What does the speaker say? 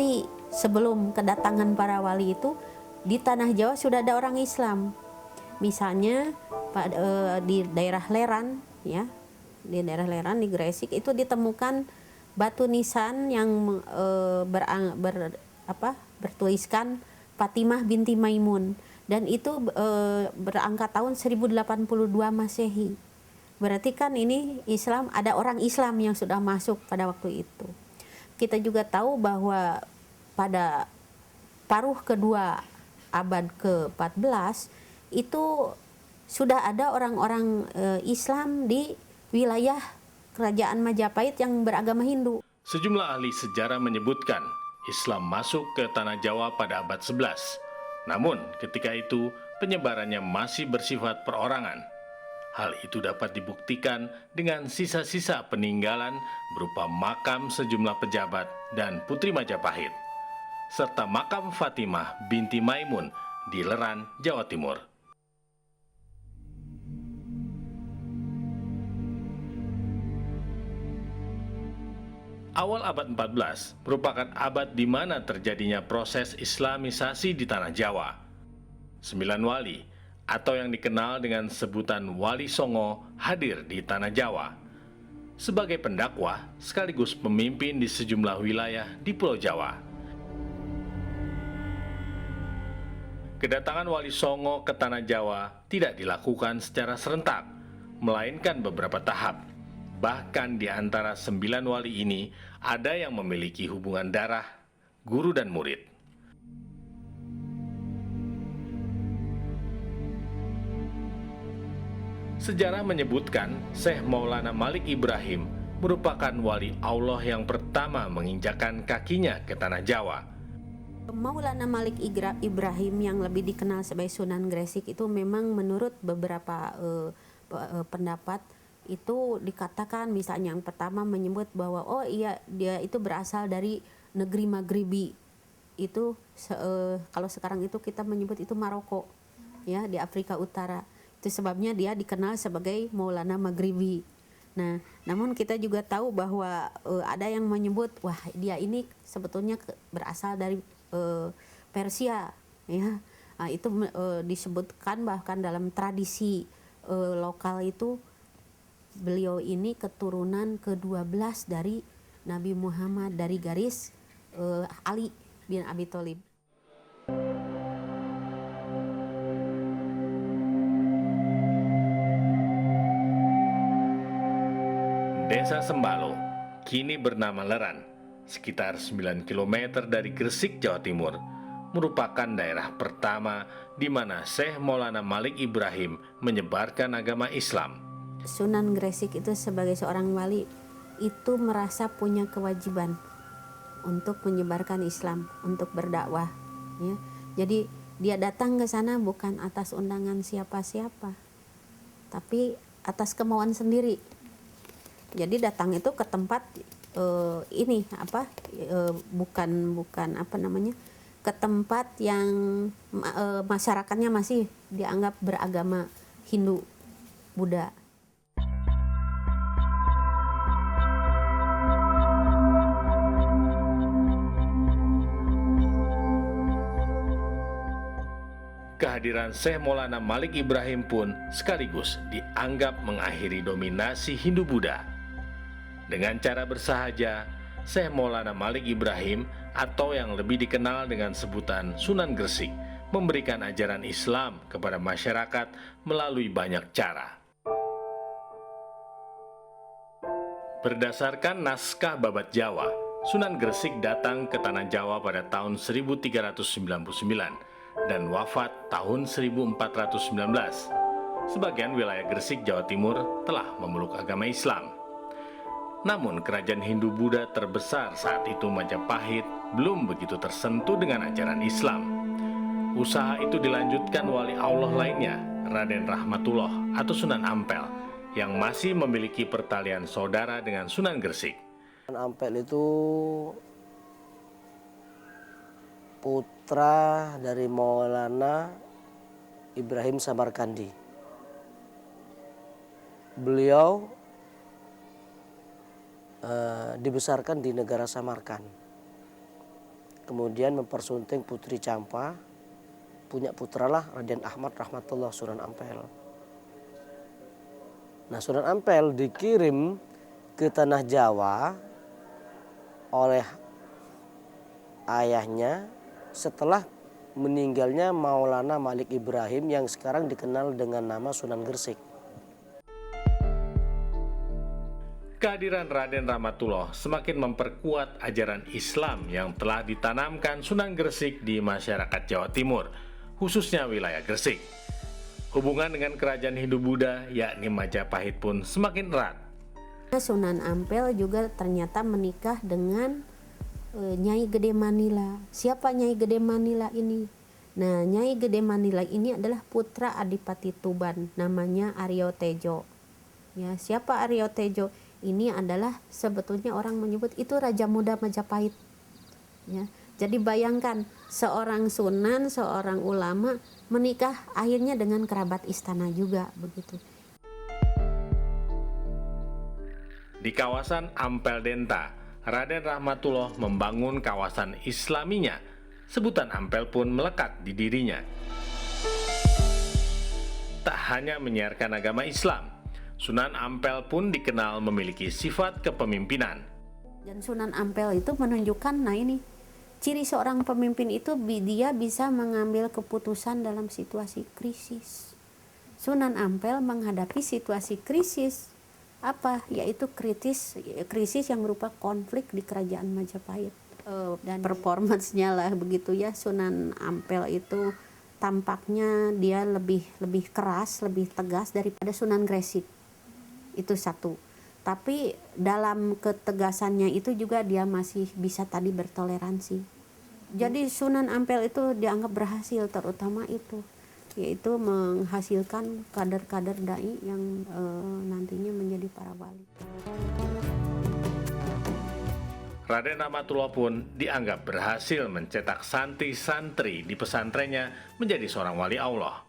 berarti sebelum kedatangan para wali itu di tanah Jawa sudah ada orang Islam. Misalnya di daerah Leran, ya, di daerah Leran di Gresik itu ditemukan batu nisan yang bertuliskan Fatimah binti Maimun, dan itu berangka tahun 1082 Masehi. Berarti kan ini Islam, ada orang Islam yang sudah masuk pada waktu itu. Kita juga tahu bahwa pada paruh kedua abad ke-14 itu sudah ada orang-orang Islam di wilayah kerajaan Majapahit yang beragama Hindu. Sejumlah ahli sejarah menyebutkan Islam masuk ke tanah Jawa pada abad 11. Namun ketika itu penyebarannya masih bersifat perorangan. Hal itu dapat dibuktikan dengan sisa-sisa peninggalan berupa makam sejumlah pejabat dan putri Majapahit, serta makam Fatimah binti Maimun di Leran, Jawa Timur. Awal abad 14 merupakan abad di mana terjadinya proses Islamisasi di tanah Jawa. 9 wali atau yang dikenal dengan sebutan Wali Songo hadir di tanah Jawa sebagai pendakwah sekaligus pemimpin di sejumlah wilayah di Pulau Jawa. Kedatangan Wali Songo ke tanah Jawa tidak dilakukan secara serentak, melainkan beberapa tahap. Bahkan di antara 9 wali ini ada yang memiliki hubungan darah, guru dan murid. Sejarah menyebutkan Syekh Maulana Malik Ibrahim merupakan wali Allah yang pertama menginjakkan kakinya ke tanah Jawa. Maulana Malik Ibrahim yang lebih dikenal sebagai Sunan Gresik itu memang menurut beberapa pendapat itu dikatakan, misalnya yang pertama menyebut bahwa dia itu berasal dari negeri Maghribi, itu kalau sekarang itu kita menyebut itu Maroko, ya, di Afrika Utara. Itu sebabnya dia dikenal sebagai Maulana Maghribi. Nah, namun kita juga tahu bahwa ada yang menyebut wah dia ini sebetulnya berasal dari Persia, ya. Nah, itu disebutkan bahkan dalam tradisi lokal itu beliau ini keturunan ke-12 dari Nabi Muhammad dari garis Ali bin Abi Thalib. Desa Sembalo kini bernama Leran, sekitar 9 km dari Gresik, Jawa Timur, merupakan daerah pertama di mana Syekh Maulana Malik Ibrahim menyebarkan agama Islam. Sunan Gresik itu sebagai seorang wali itu merasa punya kewajiban untuk menyebarkan Islam, untuk berdakwah, ya. Jadi dia datang ke sana bukan atas undangan siapa-siapa, tapi atas kemauan sendiri. Jadi datang itu ke tempat ke tempat yang masyarakatnya masih dianggap beragama Hindu, Buddha. Kehadiran Syekh Maulana Malik Ibrahim pun sekaligus dianggap mengakhiri dominasi Hindu-Buddha. Dengan cara bersahaja, Syekh Maulana Malik Ibrahim atau yang lebih dikenal dengan sebutan Sunan Gresik memberikan ajaran Islam kepada masyarakat melalui banyak cara. Berdasarkan naskah Babat Jawa, Sunan Gresik datang ke tanah Jawa pada tahun 1399 dan wafat tahun 1419. Sebagian wilayah Gresik, Jawa Timur telah memeluk agama Islam. Namun kerajaan Hindu-Buddha terbesar saat itu, Majapahit, belum begitu tersentuh dengan ajaran Islam. Usaha itu dilanjutkan wali Allah lainnya, Raden Rahmatullah atau Sunan Ampel, yang masih memiliki pertalian saudara dengan Sunan Gresik. Sunan Ampel itu putra dari Maulana Ibrahim Samarkandi. Beliau dibesarkan di negara Samarkand. kemudian mempersunting Putri Campa, punya putralah Raden Ahmad Rahmatullah Sunan Ampel. Nah, Sunan Ampel dikirim ke tanah Jawa oleh ayahnya setelah meninggalnya Maulana Malik Ibrahim yang sekarang dikenal dengan nama Sunan Gresik. Kehadiran Raden Rahmatullah semakin memperkuat ajaran Islam yang telah ditanamkan Sunan Gresik di masyarakat Jawa Timur, khususnya wilayah Gresik. Hubungan dengan kerajaan Hindu-Buddha yakni Majapahit pun semakin erat. Sunan Ampel juga ternyata menikah dengan Nyai Gede Manila. Siapa Nyai Gede Manila ini? Nah, Nyai Gede Manila ini adalah putra Adipati Tuban, namanya Aryo Tejo. Ya, siapa Aryo Tejo? Ini adalah sebetulnya orang menyebut itu Raja Muda Majapahit. Ya, jadi bayangkan seorang sunan, seorang ulama menikah akhirnya dengan kerabat istana juga begitu. Di kawasan Ampel Denta, Raden Rahmatullah membangun kawasan Islaminya. Sebutan Ampel pun melekat di dirinya. Tak hanya menyiarkan agama Islam, Sunan Ampel pun dikenal memiliki sifat kepemimpinan. Dan Sunan Ampel itu menunjukkan, nah ini, ciri seorang pemimpin itu dia bisa mengambil keputusan dalam situasi krisis. Sunan Ampel menghadapi situasi krisis, apa? Yaitu krisis yang berupa konflik di kerajaan Majapahit. Dan performance-nya lah begitu ya, Sunan Ampel itu tampaknya dia lebih keras, lebih tegas daripada Sunan Gresik. Itu satu. Tapi dalam ketegasannya itu juga dia masih bisa tadi bertoleransi. Jadi Sunan Ampel itu dianggap berhasil, terutama itu, yaitu menghasilkan kader-kader dai yang nantinya menjadi para wali. Raden Rahmatullah pun dianggap berhasil mencetak santri-santri di pesantrennya menjadi seorang wali Allah.